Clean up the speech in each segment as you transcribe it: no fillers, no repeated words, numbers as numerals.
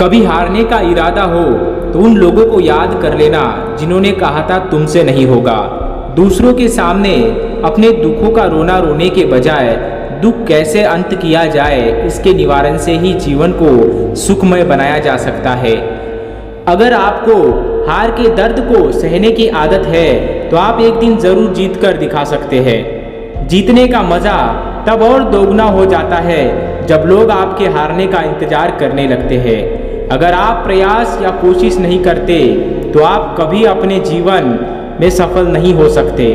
कभी हारने का इरादा हो तो उन लोगों को याद कर लेना जिन्होंने कहा था तुमसे नहीं होगा। दूसरों के सामने अपने दुखों का रोना रोने के बजाय दुख कैसे अंत किया जाए, इसके निवारण से ही जीवन को सुखमय बनाया जा सकता है। अगर आपको हार के दर्द को सहने की आदत है तो आप एक दिन जरूर जीत कर दिखा सकते हैं। जीतने का मजा तब और दोगुना हो जाता है जब लोग आपके हारने का इंतजार करने लगते हैं। अगर आप प्रयास या कोशिश नहीं करते तो आप कभी अपने जीवन में सफल नहीं हो सकते।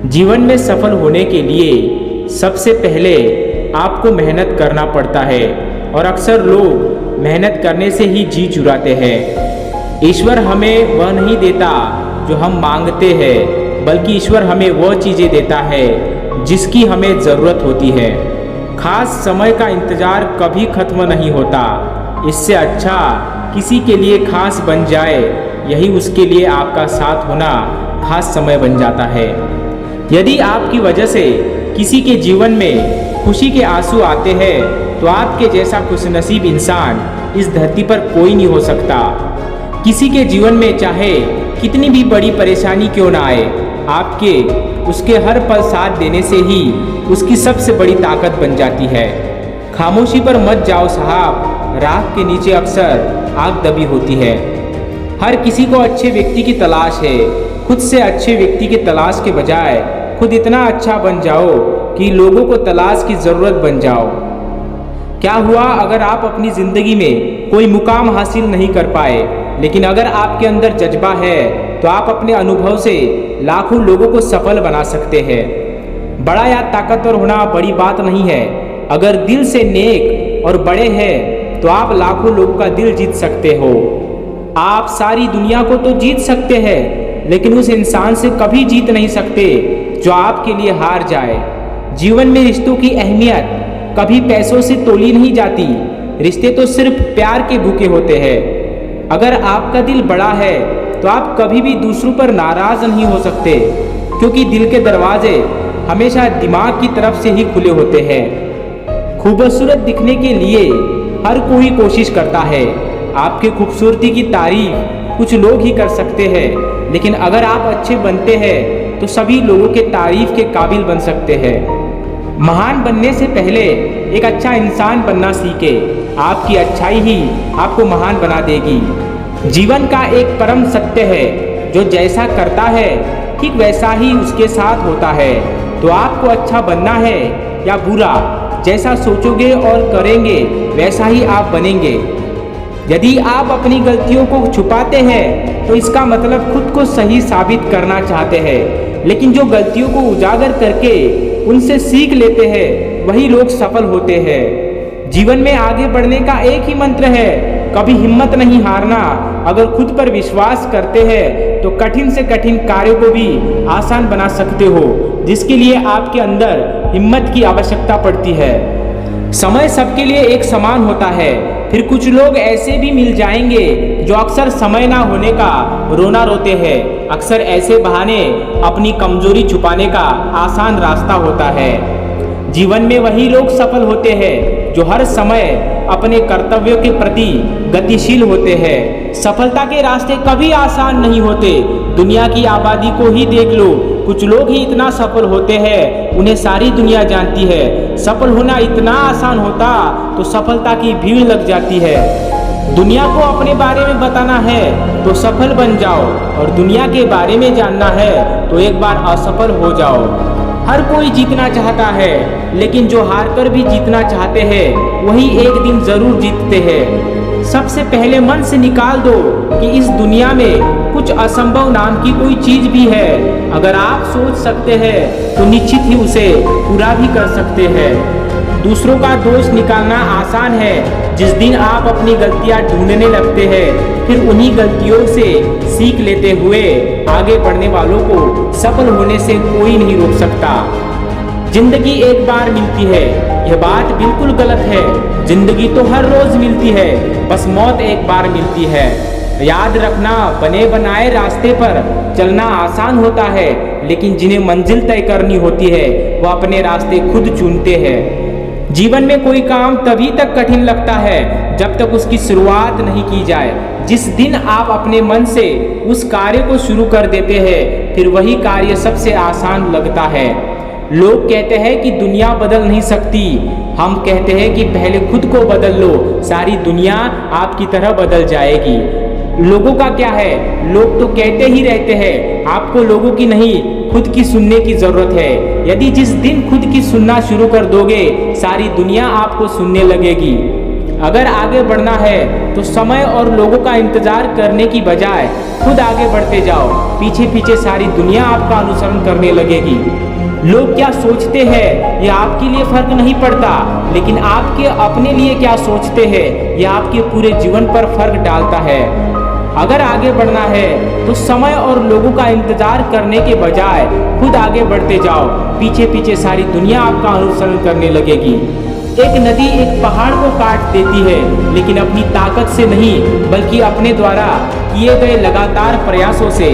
जीवन में सफल होने के लिए सबसे पहले आपको मेहनत करना पड़ता है और अक्सर लोग मेहनत करने से ही जी चुराते हैं। ईश्वर हमें वह नहीं देता जो हम मांगते हैं, बल्कि ईश्वर हमें वह चीज़ें देता है जिसकी हमें ज़रूरत होती है। खास समय का इंतज़ार कभी खत्म नहीं होता। इससे अच्छा किसी के लिए खास बन जाए, यही उसके लिए आपका साथ होना खास समय बन जाता है। यदि आपकी वजह से किसी के जीवन में खुशी के आंसू आते हैं तो आपके जैसा खुशनसीब इंसान इस धरती पर कोई नहीं हो सकता। किसी के जीवन में चाहे कितनी भी बड़ी परेशानी क्यों ना आए, आपके उसके हर पल साथ देने से ही उसकी सबसे बड़ी ताकत बन जाती है। खामोशी पर मत जाओ साहब, राख के नीचे अक्सर आग दबी होती है। हर किसी को अच्छे व्यक्ति की तलाश है। खुद से अच्छे व्यक्ति की तलाश के बजाय खुद इतना अच्छा बन जाओ कि लोगों को तलाश की ज़रूरत बन जाओ। क्या हुआ अगर आप अपनी ज़िंदगी में कोई मुकाम हासिल नहीं कर पाए, लेकिन अगर आपके अंदर जज्बा है तो आप अपने अनुभव से लाखों लोगों को सफल बना सकते हैं। बड़ा या ताकतवर होना बड़ी बात नहीं है। अगर दिल से नेक और बड़े हैं तो आप लाखों लोगों का दिल जीत सकते हो। आप सारी दुनिया को तो जीत सकते हैं, लेकिन उस इंसान से कभी जीत नहीं सकते जो आपके लिए हार जाए। जीवन में रिश्तों की अहमियत कभी पैसों से तोली नहीं जाती। रिश्ते तो सिर्फ प्यार के भूखे होते हैं। अगर आपका दिल बड़ा है तो आप कभी भी दूसरों पर नाराज नहीं हो सकते, क्योंकि दिल के दरवाजे हमेशा दिमाग की तरफ से ही खुले होते हैं। खूबसूरत दिखने के लिए हर कोई कोशिश करता है। आपकी खूबसूरती की तारीफ कुछ लोग ही कर सकते हैं, लेकिन अगर आप अच्छे बनते हैं तो सभी लोगों के तारीफ के काबिल बन सकते हैं। महान बनने से पहले एक अच्छा इंसान बनना सीखे। आपकी अच्छाई ही आपको महान बना देगी। जीवन का एक परम सत्य है, जो जैसा करता है ठीक वैसा ही उसके साथ होता है। तो आपको अच्छा बनना है या बुरा, जैसा सोचोगे और करेंगे वैसा ही आप बनेंगे। यदि आप अपनी गलतियों को छुपाते हैं तो इसका मतलब खुद को सही साबित करना चाहते हैं, लेकिन जो गलतियों को उजागर करके उनसे सीख लेते हैं वही लोग सफल होते हैं। जीवन में आगे बढ़ने का एक ही मंत्र है, कभी हिम्मत नहीं हारना। अगर खुद पर विश्वास करते हैं तो कठिन से कठिन कार्यों को भी आसान बना सकते हो, जिसके लिए आपके अंदर हिम्मत की आवश्यकता पड़ती है। समय सबके लिए एक समान होता है, फिर कुछ लोग ऐसे भी मिल जाएंगे जो अक्सर समय ना होने का रोना रोते हैं। अक्सर ऐसे बहाने अपनी कमजोरी छुपाने का आसान रास्ता होता है। जीवन में वही लोग सफल होते हैं जो हर समय अपने कर्तव्यों के प्रति गतिशील होते हैं। सफलता के रास्ते कभी आसान नहीं होते। दुनिया की आबादी को ही देख लो, कुछ लोग ही इतना सफल होते हैं, उन्हें सारी दुनिया जानती है। सफल होना इतना आसान होता तो सफलता की भीड़ लग जाती है। दुनिया को अपने बारे में बताना है तो सफल बन जाओ, और दुनिया के बारे में जानना है तो एक बार असफल हो जाओ। हर कोई जीतना चाहता है, लेकिन जो हारकर भी जीतना चाहते हैं वही एक दिन जरूर जीतते हैं। सबसे पहले मन से निकाल दो कि इस दुनिया में कुछ असंभव नाम की कोई चीज भी है। अगर आप सोच सकते हैं तो निश्चित ही उसे पूरा भी कर सकते हैं। दूसरों का दोष निकालना आसान है। जिस दिन आप अपनी गलतियां ढूंढने लगते हैं, फिर उन्हीं गलतियों से सीख लेते हुए आगे बढ़ने वालों को सफल होने से कोई नहीं रोक सकता। जिंदगी एक बार मिलती है, यह बात बिल्कुल गलत है। जिंदगी तो हर रोज मिलती है, बस मौत एक बार मिलती है। याद रखना, बने बनाए रास्ते पर चलना आसान होता है, लेकिन जिन्हें मंजिल तय करनी होती है वह अपने रास्ते खुद चुनते हैं। जीवन में कोई काम तभी तक कठिन लगता है जब तक उसकी शुरुआत नहीं की जाए। जिस दिन आप अपने मन से उस कार्य को शुरू कर देते हैं, फिर वही कार्य सबसे आसान लगता है। लोग कहते हैं कि दुनिया बदल नहीं सकती। हम कहते हैं कि पहले खुद को बदल लो, सारी दुनिया आपकी तरह बदल जाएगी। लोगों का क्या है, लोग तो कहते ही रहते हैं। आपको लोगों की नहीं, खुद की सुनने की जरूरत है। यदि जिस दिन खुद की सुनना शुरू कर दोगे, सारी दुनिया आपको सुनने लगेगी। अगर आगे बढ़ना है तो समय और लोगों का इंतजार करने की बजाय खुद आगे बढ़ते जाओ। पीछे पीछे सारी दुनिया आपका अनुसरण करने लगेगी। लोग क्या सोचते हैं यह आपके लिए फर्क नहीं पड़ता, लेकिन आपके अपने लिए क्या सोचते हैं यह आपके पूरे जीवन पर फर्क डालता है। अगर आगे बढ़ना है तो समय और लोगों का इंतजार करने के बजाय खुद आगे बढ़ते जाओ। पीछे पीछे सारी दुनिया आपका अनुसरण करने लगेगी। एक नदी एक पहाड़ को काट देती है, लेकिन अपनी ताकत से नहीं, बल्कि अपने द्वारा किए गए लगातार प्रयासों से।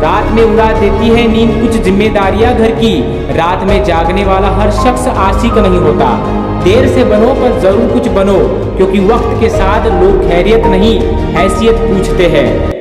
रात में उड़ा देती है नींद कुछ जिम्मेदारियां घर की। रात में जागने वाला हर शख्स आशिक नहीं होता। देर से बनो पर जरूर कुछ बनो, क्योंकि वक्त के साथ लोग खैरियत नहीं, हैसियत पूछते हैं।